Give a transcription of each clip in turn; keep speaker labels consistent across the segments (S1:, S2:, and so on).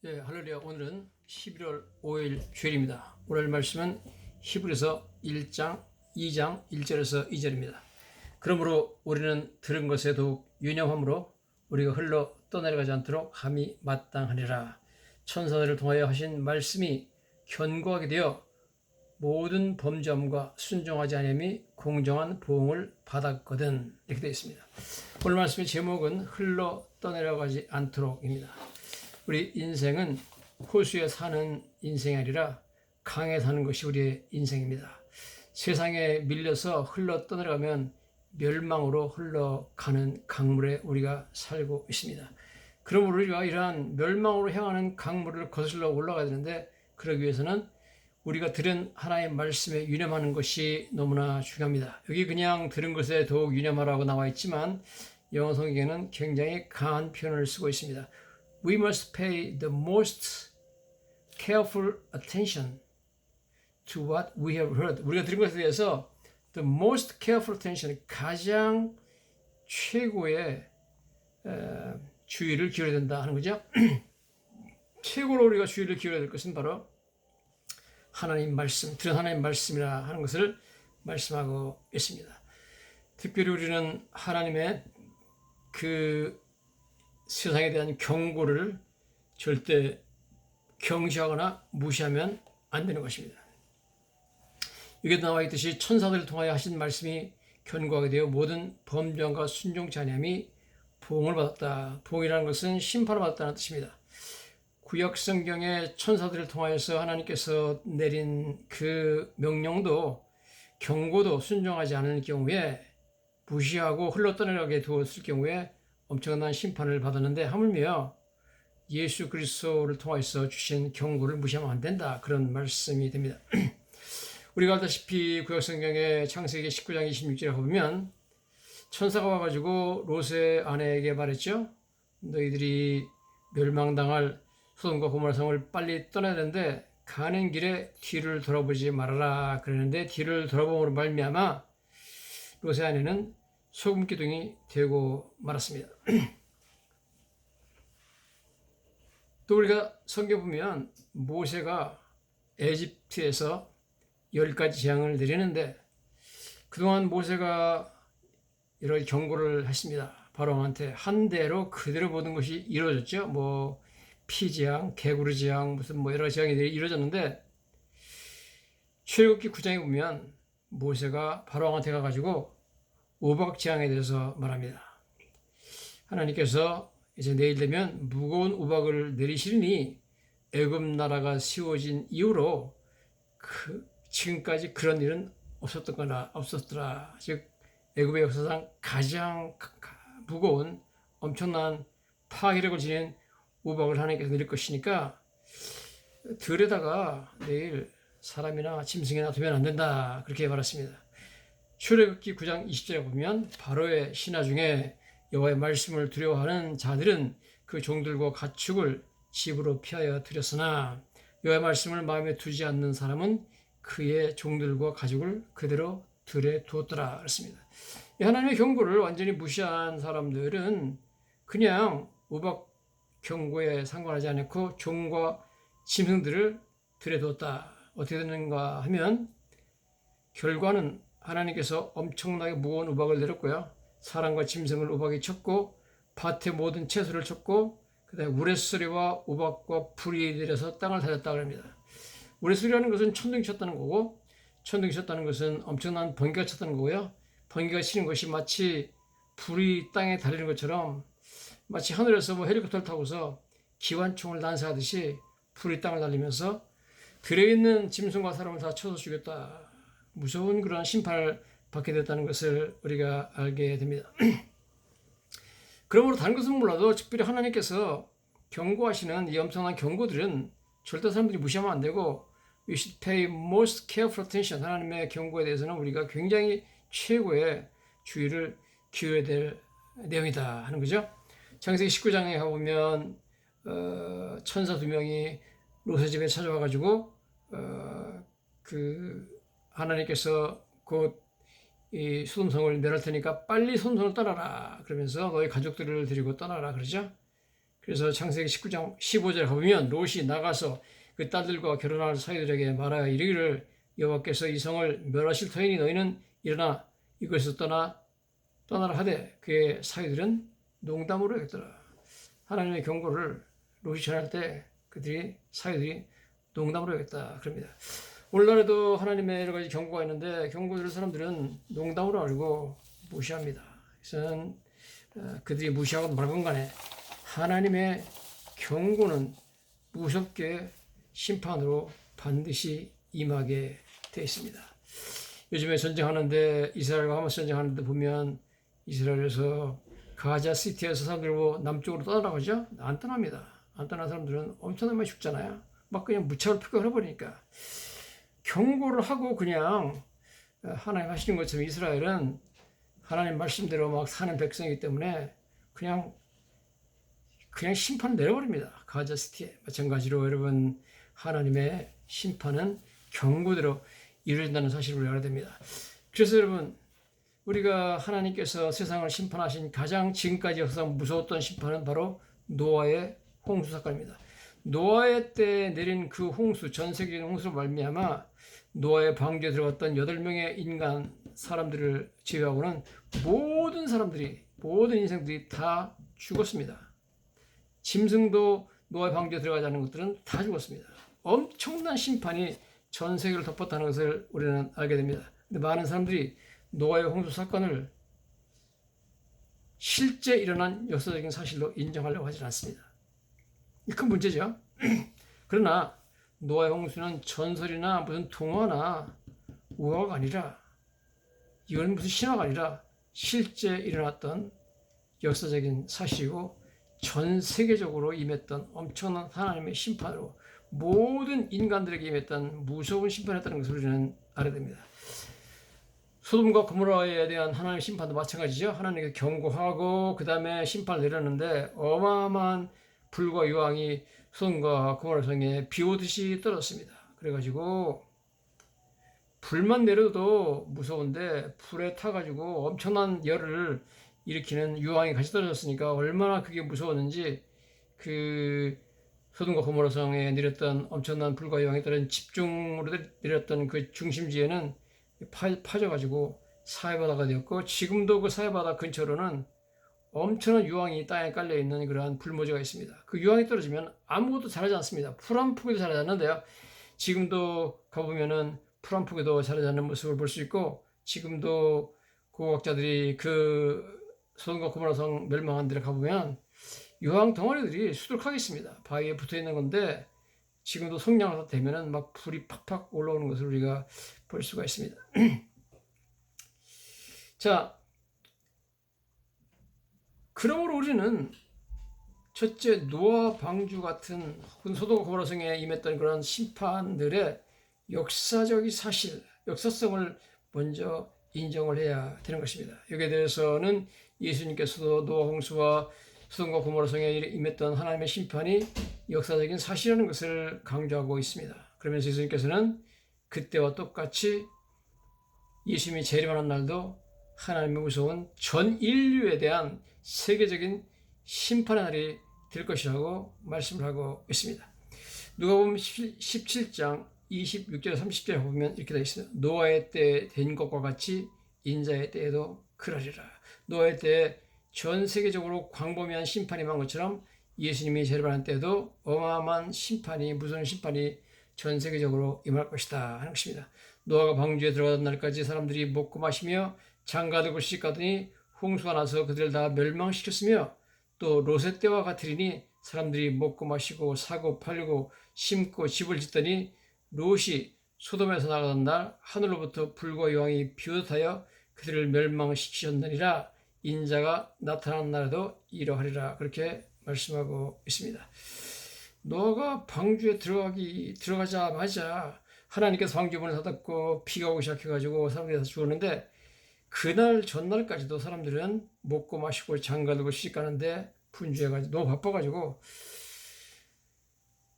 S1: 예, 할렐루야. 오늘은 11월 5일 주일입니다. 오늘 말씀은 히브리서 1장 2장 1절에서 2절입니다. 그러므로 우리는 들은 것에 더욱 유념함으로 우리가 흘러 떠내려가지 않도록 함이 마땅하니라. 천사들을 통하여 하신 말씀이 견고하게 되어 모든 범죄함과 순종하지 아니함이 공정한 보응을 받았거든. 이렇게 되어 있습니다. 오늘 말씀의 제목은 흘러 떠내려가지 않도록입니다. 우리 인생은 호수에 사는 인생이 아니라 강에 사는 것이 우리의 인생입니다. 세상에 밀려서 흘러 떠내려가면 멸망으로 흘러가는 강물에 우리가 살고 있습니다. 그러므로 우리가 이러한 멸망으로 향하는 강물을 거슬러 올라가야 되는데, 그러기 위해서는 우리가 들은 하나님의 말씀에 유념하는 것이 너무나 중요합니다. 여기 그냥 들은 것에 더욱 유념하라고 나와 있지만 영어 성경에는 굉장히 강한 표현을 쓰고 있습니다. We must pay the most careful attention to what we have heard. 우리가 들은 것에 대해서 the most careful attention, 가장 최고의 주의를 기울여야 된다 하는 거죠. 최고로 우리가 주의를 기울여야 될 것은 바로 하나님 말씀, 들은 하나님 말씀이라 하는 것을 말씀하고 있습니다. 특별히 우리는 하나님의 그 세상에 대한 경고를 절대 경시하거나 무시하면 안 되는 것입니다. 여기도 나와 있듯이 천사들을 통하여 하신 말씀이 견고하게 되어 모든 범죄함과 순종치 아니함이 보응을 받았다. 보응이라는 것은 심판을 받았다는 뜻입니다. 구약 성경의 천사들을 통하여서 하나님께서 내린 그 명령도 경고도 순종하지 않은 경우에, 무시하고 흘러떠내려가게 두었을 경우에 엄청난 심판을 받았는데, 하물며 예수 그리스도를 통해서 주신 경고를 무시하면 안 된다, 그런 말씀이 됩니다. 우리가 알다시피 구약 성경의 창세기 19장 26절에 보면 천사가 와가지고 롯의 아내에게 말했죠. 너희들이 멸망당할 소돔과 고모라 성을 빨리 떠나야 되는데 가는 길에 뒤를 돌아보지 말아라 그러는데, 뒤를 돌아봄으로 말미암아 롯의 아내는 소금 기둥이 되고 말았습니다. 또 우리가 성경 보면 모세가 에집트에서 10가지 재앙을 내리는데, 그동안 모세가 여러 경고를 했습니다. 바로한테 한 대로 그대로 모든 것이 이루어졌죠. 뭐 피재앙, 개구리 재앙, 무슨 여러 재앙이 이루어졌는데, 출애굽기 9장에 보면 모세가 바로한테 가가지고 우박 재앙에 대해서 말합니다. 하나님께서 이제 내일 되면 무거운 우박을 내리시니 애굽 나라가 세워진 이후로 지금까지 그런 일은 없었더라. 즉 애굽의 역사상 가장 무거운 엄청난 파괴력을 지닌 우박을 하나님께서 내릴 것이니까 들에다가 내일 사람이나 짐승이나 두면 안 된다, 그렇게 말했습니다. 출애굽기 9장 20절에 보면 바로의 신하 중에 여호와의 말씀을 두려워하는 자들은 그 종들과 가축을 집으로 피하여 들였으나 여호와의 말씀을 마음에 두지 않는 사람은 그의 종들과 가축을 그대로 들에 두었더라 그랬습니다. 하나님의 경고를 완전히 무시한 사람들은 그냥 우박 경고에 상관하지 않고 종과 짐승들을 들에 두었다. 어떻게 되는가 하면 결과는 하나님께서 엄청나게 무거운 우박을 내렸고요. 사람과 짐승을 우박이 쳤고 밭의 모든 채소를 쳤고, 그다음에 우레소리와 우박과 불이 내려서 땅을 달렸다고 합니다. 우레소리라는 것은 천둥이 쳤다는 거고, 천둥이 쳤다는 것은 엄청난 번개가 쳤다는 거고요. 번개가 치는 것이 마치 불이 땅에 달리는 것처럼, 마치 하늘에서 헬리콥터를 타고서 기관총을 난사하듯이 불이 땅을 달리면서 들에 있는 짐승과 사람을 다 쳐서 죽였다. 무서운 그런 심판을 받게 됐다는 것을 우리가 알게 됩니다. 그러므로 다른 것은 몰라도 특별히 하나님께서 경고하시는 이 엄청난 경고들은 절대 사람들이 무시하면 안 되고, We should pay most careful attention. 하나님의 경고에 대해서는 우리가 굉장히 최고의 주의를 기울여야 될 내용이다 하는 거죠. 창세기 19장에 가보면 천사 2명이 롯의 집에 찾아와가지고 하나님께서 곧 이 소돔성을 멸할 테니까 빨리 소돔성을 떠나라 그러면서 너희 가족들을 데리고 떠나라 그러죠. 그래서 창세기 19장 15절 가보면 롯이 나가서 그 딸들과 결혼할 사이들에게 말하여 이르기를 여호와께서 이 성을 멸하실 터이니 너희는 일어나 이곳에서 떠나라 하되 그의 사이들은 농담으로 여겼더라. 하나님의 경고를 롯이 전할 때 그들이 사이들이 농담으로 여겼다 그럽니다. 오늘날에도 하나님의 여러 가지 경고가 있는데 경고 들을 사람들은 농담으로 알고 무시합니다. 그래서 그들이 무시하고 말건 간에 하나님의 경고는 무섭게 심판으로 반드시 임하게 되어 있습니다. 요즘에 전쟁하는데 이스라엘과 하마스 전쟁하는데 보면 이스라엘에서 가자 시티에서 사람들이 남쪽으로 떠나가죠? 안 떠납니다. 안 떠난 사람들은 엄청나게 많이 죽잖아요. 막 그냥 무차로 표격해버리니까 경고를 하고 그냥 하나님 하시는 것처럼 이스라엘은 하나님 말씀대로 막 사는 백성이기 때문에 그냥 심판을 내려버립니다. 가자 시티에. 마찬가지로 여러분 하나님의 심판은 경고대로 이루어진다는 사실을 우리가 알아야 됩니다. 그래서 여러분 우리가 하나님께서 세상을 심판하신 가장 지금까지 역사상 무서웠던 심판은 바로 노아의 홍수 사건입니다. 노아의 때 내린 그 홍수, 전 세계적인 홍수로 말미암아 노아의 방주에 들어갔던 8명의 인간 사람들을 제외하고는 모든 사람들이, 모든 인생들이 다 죽었습니다. 짐승도 노아의 방주에 들어가지 않은 것들은 다 죽었습니다. 엄청난 심판이 전 세계를 덮었다는 것을 우리는 알게 됩니다. 근데 많은 사람들이 노아의 홍수 사건을 실제 일어난 역사적인 사실로 인정하려고 하지 않습니다. 이 큰 문제죠. 그러나 노아의 홍수는 전설이나 무슨 동화나 우화가 아니라 이건 무슨 신화가 아니라 실제 일어났던 역사적인 사실이고 전 세계적으로 임했던 엄청난 하나님의 심판으로 모든 인간들에게 임했던 무서운 심판이었다는 것을 우리는 알아야 됩니다. 소돔과 고모라에 대한 하나님의 심판도 마찬가지죠. 하나님께 경고하고 그 다음에 심판을 내렸는데 어마어마한 불과 유황이 소돔과 고모라 성에 비오듯이 떨어졌습니다. 그래가지고 불만 내려도 무서운데 불에 타가지고 엄청난 열을 일으키는 유황이 같이 떨어졌으니까 얼마나 그게 무서웠는지 그 소돔과 고모라 성에 내렸던 엄청난 불과 유황이 떨어진 집중으로 내렸던 그 중심지에는 파져가지고 사해바다가 되었고 지금도 그 사해바다 근처로는 엄청난 유황이 땅에 깔려있는 그러한 불모지가 있습니다. 그 유황이 떨어지면 아무것도 자라지 않습니다. 풀 한 포기도 자라지 않는데요. 지금도 가보면은 풀 한 포기도 자라지 않는 모습을 볼 수 있고 지금도 고고학자들이 그 소돔과 고모라 성 멸망한 데를 가보면 유황 덩어리들이 수두룩하게 있습니다. 바위에 붙어있는 건데 지금도 성냥을 되면은 막 불이 팍팍 올라오는 것을 우리가 볼 수가 있습니다. 자, 그러므로 우리는 첫째 노아 방주 같은 혹은 소돔과 고모라 성에 임했던 그런 심판들의 역사적인 사실, 역사성을 먼저 인정을 해야 되는 것입니다. 여기에 대해서는 예수님께서도 노아 홍수와 소돔과 고모라 성에 임했던 하나님의 심판이 역사적인 사실이라는 것을 강조하고 있습니다. 그러면서 예수님께서는 그때와 똑같이 예수님이 재림하는 날도 하나님의 무서운 전 인류에 대한 세계적인 심판의 날이 될 것이라고 말씀을 하고 있습니다. 누가복음 17장 26절 30절에 보면 이렇게 되어 있습니다. 노아의 때에 된 것과 같이 인자의 때에도 그러리라. 노아의 때에 전 세계적으로 광범위한 심판이 임한 것처럼 예수님이 재림하는 때도 어마어마한 심판이, 무서운 심판이 전 세계적으로 임할 것이다 하는 것입니다. 노아가 방주에 들어가던 날까지 사람들이 먹고 마시며 장가들고 시집가더니 홍수가 나서 그들을 다 멸망시켰으며 또 롯의 때와 같으리니 사람들이 먹고 마시고 사고 팔고 심고 집을 짓더니 롯이 소돔에서 나가던 날 하늘로부터 불과 유황이 비오듯하여 그들을 멸망시키셨느니라. 인자가 나타난 날에도 이러하리라. 그렇게 말씀하고 있습니다. 노아가 방주에 들어가자마자 하나님께서 방주 문을 닫았고 비가 오기 시작해가지고 사람들이 다 죽었는데 그날 전날까지도 사람들은 먹고 마시고 장가들고 시집가는데 분주해가지고 너무 바빠가지고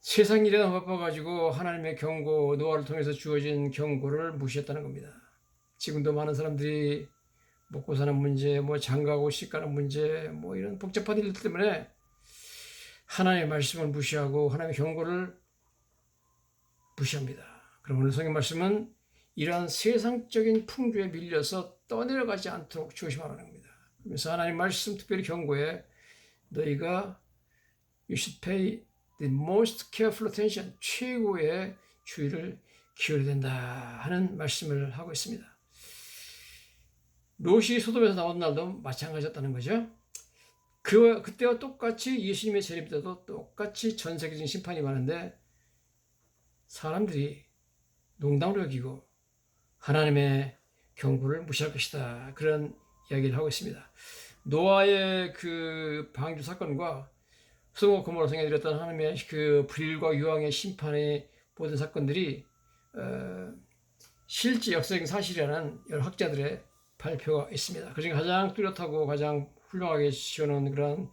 S1: 세상 일에 너무 바빠가지고 하나님의 경고, 노아를 통해서 주어진 경고를 무시했다는 겁니다. 지금도 많은 사람들이 먹고 사는 문제, 장가고 시집가는 문제, 이런 복잡한 일들 때문에 하나님의 말씀을 무시하고 하나님의 경고를 무시합니다. 그럼 오늘 성경 말씀은 이러한 세상적인 풍조에 밀려서 떠내려가지 않도록 조심하라는 겁니다. 그래서 하나님 말씀 특별히 경고에 너희가 You should pay the most careful attention, 최고의 주의를 기울여야 된다 하는 말씀을 하고 있습니다. 롯이 소돔에서 나온 날도 마찬가지였다는 거죠. 그때와 똑같이 예수님의 재림 때도 똑같이 전 세계적인 심판이 많은데 사람들이 농담으로 여기고 하나님의 경고를 무시할 것이다. 그런 이야기를 하고 있습니다. 노아의 그 방주 사건과 소돔과 고모라 성에 들었던 하나님의 그 불과 유황의 심판의 모든 사건들이 실제 역사적인 사실이라는 여러 학자들의 발표가 있습니다. 그중에 가장 뚜렷하고 가장 훌륭하게 지어놓은 그런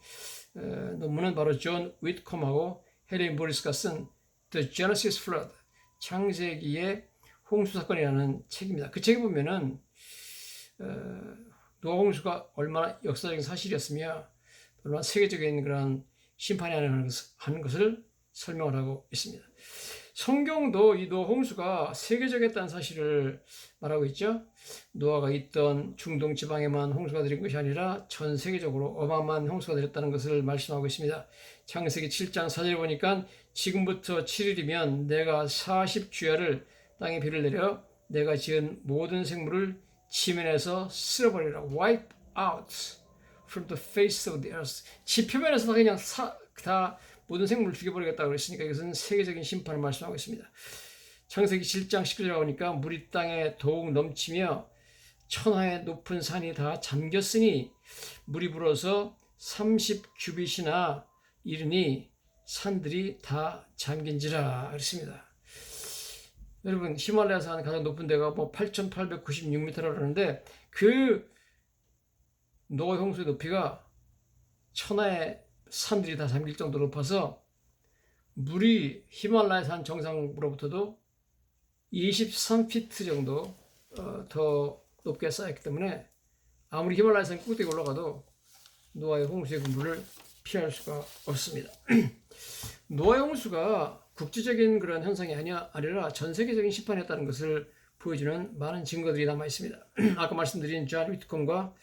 S1: 논문은 바로 존 윗컴하고 헬렌 보리스가 쓴 The Genesis Flood, 창세기의 홍수 사건이라는 책입니다. 그 책에 보면은 노아 홍수가 얼마나 역사적인 사실이었으며 얼마나 세계적인 그런 심판이 하는 것을 설명을 하고 있습니다. 성경도 이 노아 홍수가 세계적이었다는 사실을 말하고 있죠. 노아가 있던 중동 지방에만 홍수가 내린 것이 아니라 전 세계적으로 어마어마한 홍수가 내렸다는 것을 말씀하고 있습니다. 창세기 7장 4절에 보니까 지금부터 7일이면 내가 40주야를 땅에 비를 내려 내가 지은 모든 생물을 지면에서 쓸어버리라. Wipe out from the face of the earth. 지표면에서 다 그냥 다 모든 생물을 죽여버리겠다고 그랬으니까 이것은 세계적인 심판을 말씀하고 있습니다. 창세기 7장 19절에 보니까 물이 땅에 더욱 넘치며 천하의 높은 산이 다 잠겼으니 물이 불어서 30규빗이나 이르니 산들이 다 잠긴지라 그랬습니다. 여러분 히말라야 산 가장 높은 데가 뭐 8,896m라고 그러는데 그 노아 홍수의 높이가 천하의 산들이 다 잠길 정도로 높아서 물이 히말라야 산 정상으로부터도 23피트 정도 더 높게 쌓였기 때문에 아무리 히말라야 산 꼭대기 올라가도 노아의 홍수의 그 물을 피할 수가 없습니다. 노아의 홍수가 국제적인 그런 현상이 아니라 전 세계적인 심판이었다는 것을 보여주는 많은 증거들이 남아 있습니다. 아까 말씀드린 존 위트컴과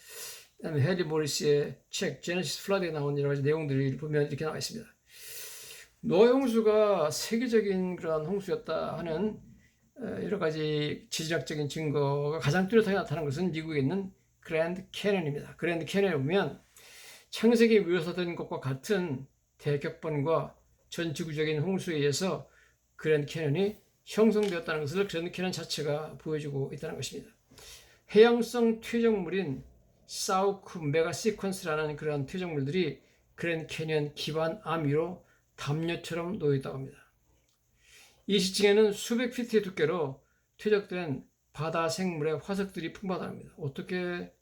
S1: 헨리 모리스의 책 제네시스 플러드에 나온 여러 가지 내용들을 보면 이렇게 나와 있습니다. 노아의 홍수가 세계적인 그런 홍수였다 하는 여러 가지 지질학적인 증거가 가장 뚜렷하게 나타난 것은 미국에 있는 그랜드 캐년입니다. 그랜드 캐년에 보면 창세기에 묘사된 것과 같은 대격번과 전 지구적인 홍수에 의해서 그랜드 캐년이 형성되었다는 것을 그랜드 캐년 자체가 보여주고 있다는 것입니다. 해양성 퇴적물인 사우크 메가 시퀀스라는 그런 퇴적물들이 그랜드 캐년 기반 암 위로 담요처럼 놓여 있다고 합니다. 이 지층에는 수백 피트의 두께로 퇴적된 바다 생물의 화석들이 풍부하다고 합니다. 어떻게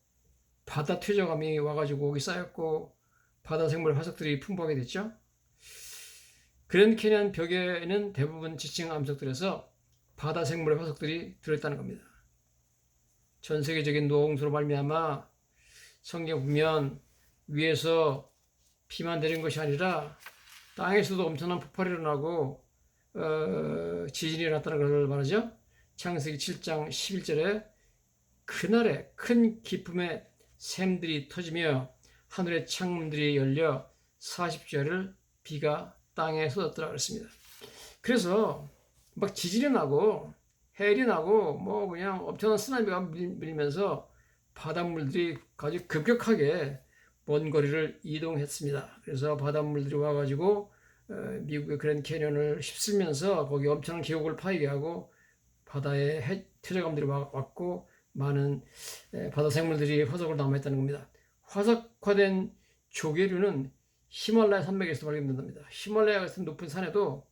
S1: 바다 퇴적암이 와가지고 거기 쌓였고 바다 생물의 화석들이 풍부하게 됐죠? 그랜드 캐년 벽에는 대부분 지층 암석들에서 바다 생물의 화석들이 들어있다는 겁니다. 전 세계적인 노아 홍수로 말미암아 성경 보면 위에서 비만 내린 것이 아니라 땅에서도 엄청난 폭발이 일어나고 지진이 일어났다는 것을 말하죠. 창세기 7장 11절에 그날에 큰 기쁨의 샘들이 터지며 하늘의 창문들이 열려 40주야를 비가 땅에 쏟았더라 그랬습니다. 그래서 막 지진이 나고 해일이 나고 뭐 그냥 엄청난 쓰나미가 밀면서 바닷물들이 아주 급격하게 먼 거리를 이동했습니다. 그래서 바닷물들이 와가지고 미국의 그랜드 캐년을 휩쓸면서 거기 엄청난 계곡을 파이게 하고 바다에 퇴적암들이 왔고 많은 바다 생물들이 화석으로 남아있다는 겁니다. 화석화된 조개류는 히말라야 산맥에서 발견된답니다. 히말라야 같은 높은 산에도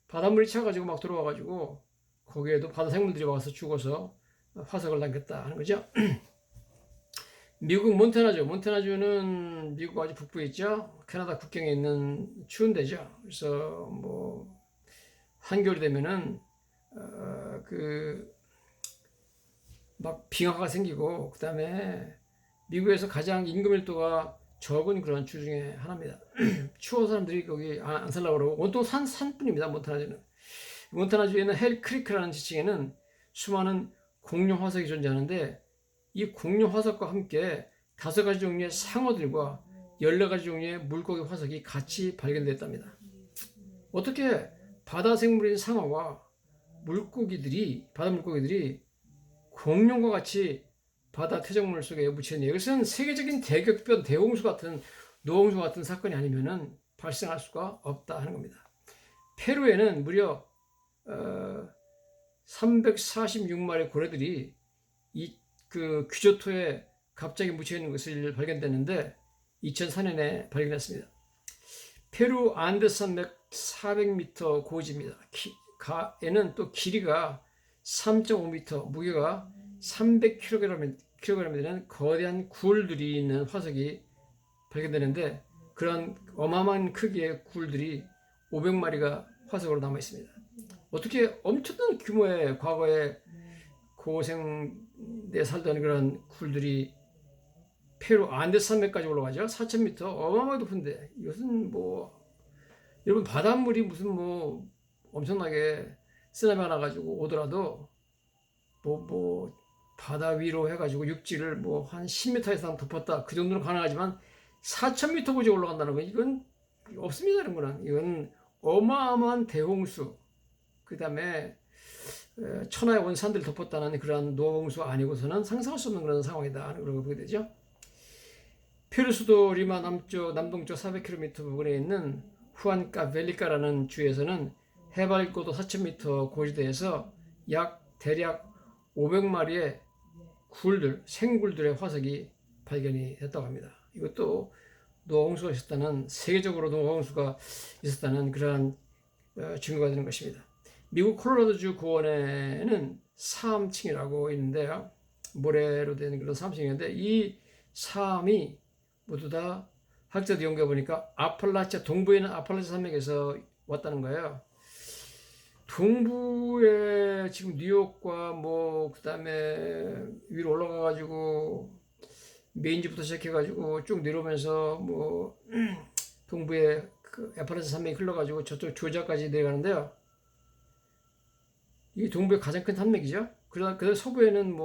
S1: 바닷물이 차가지고 막 들어와가지고 거기에도 바다 생물들이 와서 죽어서 화석을 남겼다 하는 거죠. 미국 몬태나주. 몬태나주는 미국 아주 북부에 있죠. 캐나다 국경에 있는 추운 데죠. 그래서 뭐 한겨울이 되면은 막 빙하가 생기고 그다음에 미국에서 가장 인구 밀도가 적은 그런 주 중에 하나입니다. 추워 사람들이 거기 안 살려고 그러고 온통 산뿐입니다. 몬타나주는. 몬타나주에는 헬 크리크라는 지층에는 수많은 공룡 화석이 존재하는데 이 공룡 화석과 함께 5가지 종류의 상어들과 14가지 종류의 물고기 화석이 같이 발견됐답니다. 어떻게 바다 생물인 상어와 바다 물고기들이 공룡과 같이 바다 퇴적물 속에 묻혀있네요. 이것은 세계적인 대격변, 노홍수 같은 사건이 아니면은 발생할 수가 없다 하는 겁니다. 페루에는 무려 346마리의 고래들이 그 규조토에 갑자기 묻혀 있는 것을 발견됐는데 2004년에 발견했습니다. 페루 안데산맥 400m 고지입니다. 에는 또 길이가 3.5m, 무게가 300kg이 되는 거대한 굴들이 있는 화석이 발견되는데 그런 어마어마한 크기의 굴들이 500마리가 화석으로 남아 있습니다. 어떻게 엄청난 규모의 과거에 고생에 살던 그런 굴들이 페루 안데산맥까지 올라가죠. 4,000m 어마어마하게 높은데 이것은 여러분 바닷물이 무슨 엄청나게 쓰나미가 나가지고 오더라도 바다 위로 해가지고 육지를 한 10m 이상 덮었다 그 정도는 가능하지만 4,000m 고지 올라간다는 건 이건 없습니다. 이런 거는 이건 어마어마한 대홍수 그 다음에 천하의 온 산들을 덮었다는 그런 노홍수 아니고서는 상상할 수 없는 그런 상황이다 하는 걸 보게 되죠. 페루 수도 리마 남동쪽 400km 부근에 있는 후안카벨리카라는 주에서는 해발 고도 4,000m 고지대에서 대략 500마리의 생굴들의 화석이 발견이 됐다고 합니다. 이것도 노홍수가 있었다는, 세계적으로 노홍수가 있었다는 그러한 증거가 되는 것입니다. 미국 콜로라도주 고원에는 사암층이라고 있는데요. 모래로 된 그런 사암층인데 이 사암이 모두 다 학자들 연구해 보니까 동부에 있는 아팔라치아 산맥에서 왔다는 거예요. 동부에 지금 뉴욕과 그다음에 위로 올라가 가지고 메인지부터 시작해 가지고 쭉 내려오면서 동부에 그 아팔라치아 산맥이 흘러 가지고 저쪽 조지아까지 내려가는데요. 이 동부의 가장 큰 산맥이죠. 그래서 서부에는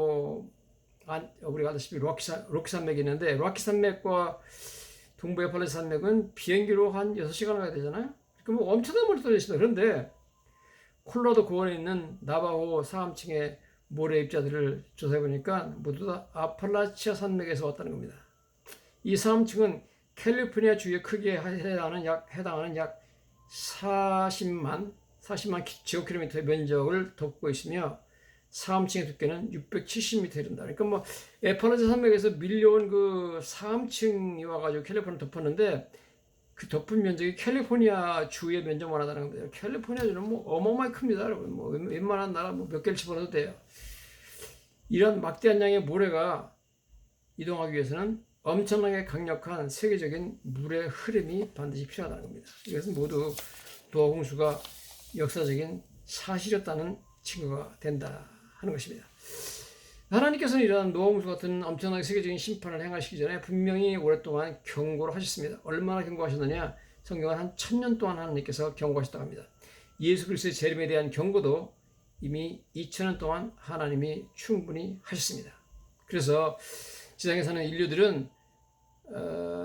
S1: 우리가 아다시피 로키 산맥이 있는데 로키 산맥과 동부의 아팔라치아 산맥은 비행기로 한 6시간 가야 되잖아요. 그러니까 엄청난 멀리 떨어져 있습니다. 그런데 콜로라도 고원에 있는 나바호 사암층의 모래 입자들을 조사해 보니까 모두 다 아팔라치아 산맥에서 왔다는 겁니다. 이 사암층은 캘리포니아 주의 크기에 해당하는 약 40만 제곱킬로미터의 면적을 덮고 있으며 사암층의 두께는 670m 이른다. 그러니까 아팔라치아 산맥에서 밀려온 그 사암층이 와가지고 캘리포니아를 덮었는데 그 덮은 면적이 캘리포니아 주의 면적만 하다는 겁니다. 캘리포니아 주는 어마어마하게 큽니다, 여러분. 웬만한 나라 몇 개를 집어넣어도 돼요. 이런 막대한 양의 모래가 이동하기 위해서는 엄청나게 강력한 세계적인 물의 흐름이 반드시 필요하다는 겁니다. 이것은 모두 노홍수가 역사적인 사실이었다는 증거가 된다 하는 것입니다. 하나님께서는 이러한 노홍수 같은 엄청나게 세계적인 심판을 행하시기 전에 분명히 오랫동안 경고를 하셨습니다. 얼마나 경고하셨느냐? 성경은 한 1000년 동안 하나님께서 경고하셨다고 합니다. 예수 그리스도의 재림에 대한 경고도 이미 2000년 동안 하나님이 충분히 하셨습니다. 그래서 지상에 사는 인류들은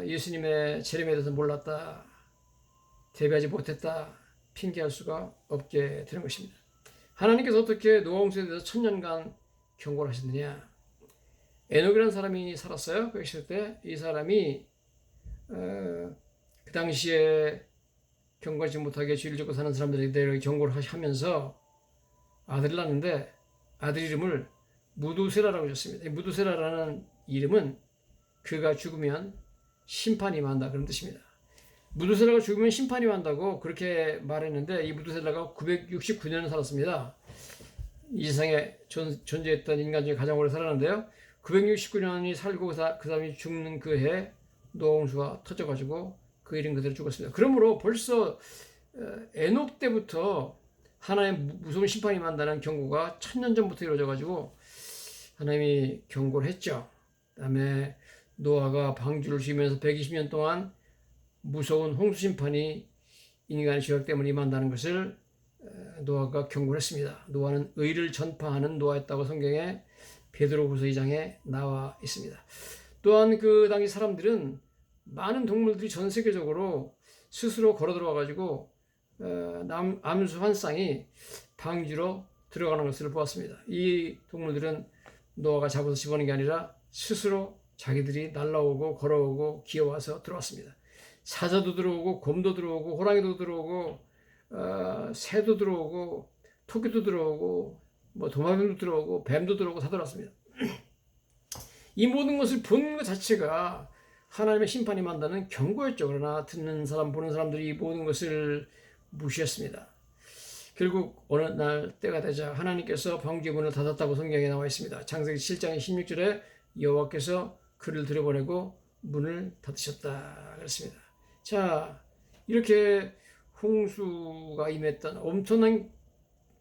S1: 예수님의 재림에 대해서 몰랐다, 대비하지 못했다 핑계할 수가 없게 되는 것입니다. 하나님께서 어떻게 노홍수에 대해서 1000년간 경고를 하셨느냐? 에녹이라는 사람이 살았어요. 그 시대 때 이 사람이 그 당시에 경고하지 못하게 주의를 쫓고 사는 사람들에 대해 경고를 하면서 아들을 낳았는데 아들 이름을 무두세라라고 줬습니다. 무두세라라는 이름은 그가 죽으면 심판이 임한다 그런 뜻입니다. 무두세라가 죽으면 심판이 임한다고 그렇게 말했는데 이 무두세라가 969년을 살았습니다. 이 세상에 존재했던 인간 중에 가장 오래 살았는데요. 969년이 살고 그 사람이 죽는 그 해에 노홍수가 터져가지고 그 이름 그대로 죽었습니다. 그러므로 벌써 에녹 때부터 하나님 무서운 심판이 임한다는 경고가 1000년 전부터 이루어져가지고 하나님이 경고를 했죠. 그 다음에 노아가 방주를 지으면서 120년 동안 무서운 홍수 심판이 인간의 죄악 때문에 임한다는 것을 노아가 경고를 했습니다. 노아는 의를 전파하는 노아였다고 성경에 베드로후서 2장에 나와 있습니다. 또한 그 당시 사람들은 많은 동물들이 전 세계적으로 스스로 걸어 들어와 가지고 암수 한 쌍이 방주로 들어가는 것을 보았습니다. 이 동물들은 노아가 잡아서 집어넣은 게 아니라 스스로 자기들이 날아오고 걸어오고 기어와서 들어왔습니다. 사자도 들어오고 곰도 들어오고 호랑이도 들어오고 새도 들어오고 토끼도 들어오고 뭐 도마뱀도 들어오고 뱀도 들어오고 다 들어왔습니다. 이 모든 것을 본 것 자체가 하나님의 심판이 만다는 경고였죠. 그러나 듣는 사람 보는 사람들이 이 모든 것을 무시했습니다. 결국 어느 날 때가 되자 하나님께서 방주의 문을 닫았다고 성경에 나와 있습니다. 창세기 7장 16절에 여호와께서 그를 들여보내고 문을 닫으셨다 그랬습니다. 자, 이렇게 홍수가 임했던 엄청난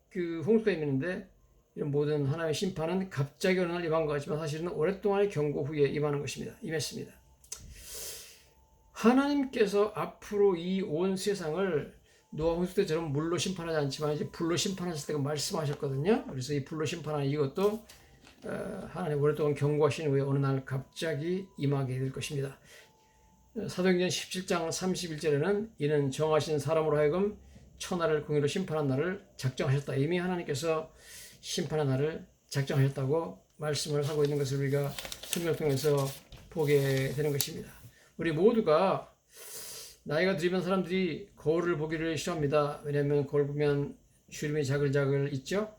S1: 그 홍수가 임했는데 이런 모든 하나님의 심판은 갑자기 어느 날 임한 것 같지만 사실은 오랫동안의 경고 후에 임하는 것입니다. 임했습니다. 하나님께서 앞으로 이 온 세상을 노아 홍수 때처럼 물로 심판하지 않지만 이제 불로 심판하실 때가 말씀하셨거든요. 그래서 이 불로 심판하는 이것도 하나님 오랫동안 경고하신 후에 어느 날 갑자기 임하게 될 것입니다. 사도행전 17장 31절에는 이는 정하신 사람으로 하여금 천하를 공의로 심판한 날을 작정하셨다. 이미 하나님께서 심판한 날을 작정하셨다고 말씀을 하고 있는 것을 우리가 성경을 통해서 보게 되는 것입니다. 우리 모두가 나이가 들면 사람들이 거울을 보기를 싫어합니다. 왜냐하면 거울 보면 주름이 자글자글 있죠.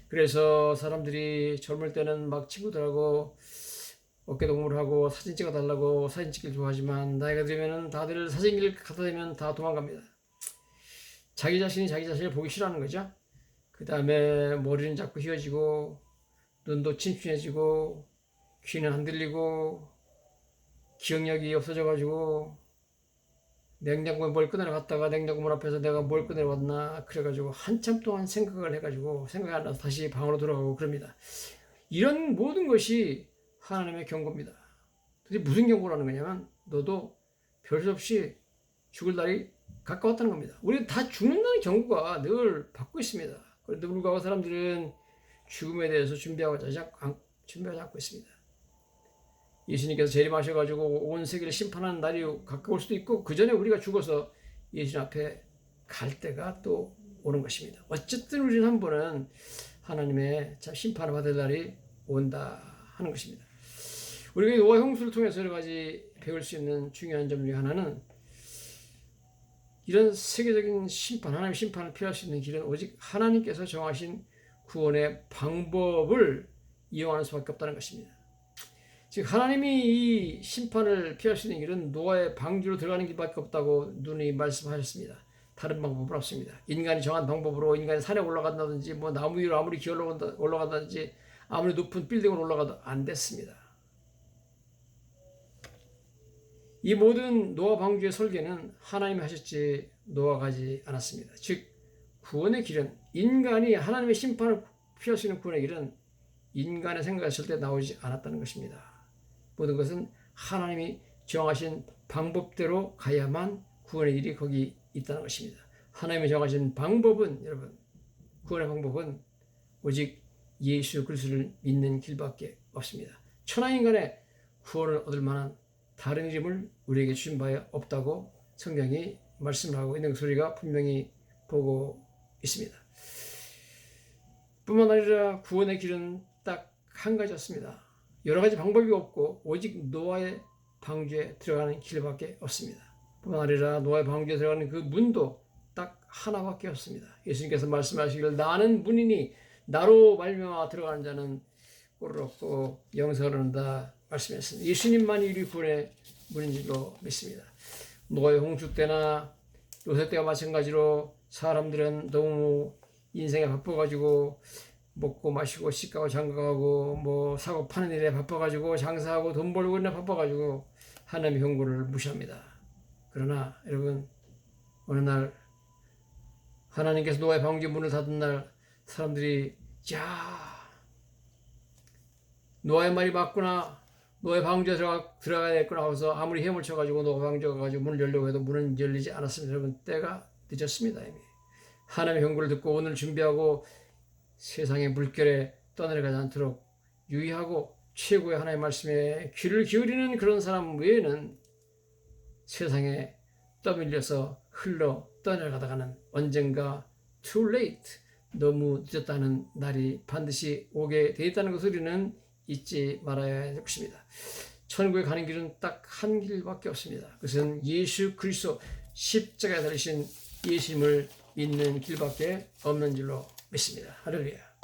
S1: 그래서 사람들이 젊을 때는 막 친구들하고 어깨동무를 사진 찍어달라고 사진 찍기를 좋아하지만 나이가 들면 다들 사진기를 갖다 대면 다 도망갑니다. 자기 자신이 자기 자신을 보기 싫어하는 거죠. 그 다음에 머리는 자꾸 휘어지고 눈도 침침해지고 귀는 안 들리고 기억력이 없어져가지고 냉장고에 뭘 꺼내놨다가 냉장고 문 앞에서 내가 뭘 꺼내왔나 그래가지고 한참 동안 생각을 해가지고 생각이 안 나서 다시 방으로 돌아가고 그럽니다. 이런 모든 것이 하나님의 경고입니다. 도대체 무슨 경고라는 거냐면 너도 별 수 없이 죽을 날이 가까웠다는 겁니다. 우리가 다 죽는다는 경고가 늘 받고 있습니다. 그런데 불구하고 사람들은 죽음에 대해서 준비하지 않고 있습니다. 예수님께서 재림하셔가지고 온 세계를 심판하는 날이 가까울 수도 있고 그 전에 우리가 죽어서 예수님 앞에 갈 때가 또 오는 것입니다. 어쨌든 우리는 한 번은 하나님의 심판을 받을 날이 온다 하는 것입니다. 우리가 노아 홍수를 통해서 여러 가지 배울 수 있는 중요한 점 중에 하나는 이런 세계적인 심판, 하나님의 심판을 피할 수 있는 길은 오직 하나님께서 정하신 구원의 방법을 이용하는 수밖에 없다는 것입니다. 즉 하나님이 이 심판을 피할 수 있는 길은 노아의 방주로 들어가는 길밖에 없다고 누누이 말씀하셨습니다. 다른 방법은 없습니다. 인간이 정한 방법으로 인간이 산에 올라간다든지 뭐 나무 위로 아무리 기어 올라간다든지 아무리 높은 빌딩으로 올라가도 안 됐습니다. 이 모든 노아 방주의 설계는 하나님이 하셨지 노아가 하지 않았습니다. 즉 구원의 길은 인간이 하나님의 심판을 피할 수 있는 구원의 길은 인간의 생각했을 때 나오지 않았다는 것입니다. 모든 것은 하나님이 정하신 방법대로 가야만 구원의 길이 거기 있다는 것입니다. 하나님이 정하신 방법은 여러분 구원의 방법은 오직 예수 그리스도를 믿는 길밖에 없습니다. 천하인간의 구원을 얻을 만한 다른 이름을 우리에게 주신 바 없다고 성경이 말씀을 하고 있는 것을 우리가 분명히 보고 있습니다. 뿐만 아니라 구원의 길은 딱 한 가지였습니다. 여러 가지 방법이 없고 오직 노아의 방주에 들어가는 길밖에 없습니다. 뿐만 아니라 노아의 방주에 들어가는 그 문도 딱 하나밖에 없습니다. 예수님께서 말씀하시기를 나는 문이니 나로 말미암아 들어가는 자는 꼴을 얻고 영생을 얻는다 말씀했습니다. 예수님만이 우리 구원의 문인 줄로 믿습니다. 노아의 홍수 때나 요새 때와 마찬가지로 사람들은 너무 인생에 바빠가지고 먹고 마시고 시가고 장가가고 뭐 사고 파는 일에 바빠가지고 장사하고 돈 벌고 일에 바빠가지고 하나님의 경고를 무시합니다. 그러나 여러분 어느 날 하나님께서 노아의 방주의 문을 닫은 날 사람들이 야 노아의 말이 맞구나 노예 방주에 들어가야겠구나 하고서 아무리 힘을 쳐가지고 노예 방주에 가가지고 문을 열려고 해도 문은 열리지 않았습니다. 여러분, 때가 늦었습니다. 이미 하나님의 경고를 듣고 오늘 준비하고 세상의 물결에 떠내려가지 않도록 유의하고 최고의 하나님의 말씀에 귀를 기울이는 그런 사람 외에는 세상에 떠밀려서 흘러 떠내려가다가는 언젠가 too late, 너무 늦었다는 날이 반드시 오게 돼 있다는 것을 우리는 잊지 말아야 할 것입니다. 천국에 가는 길은 딱 한 길밖에 없습니다. 그것은 예수 그리스도 십자가에 달리신 예수님을 믿는 길밖에 없는 줄로 믿습니다. 할렐루야.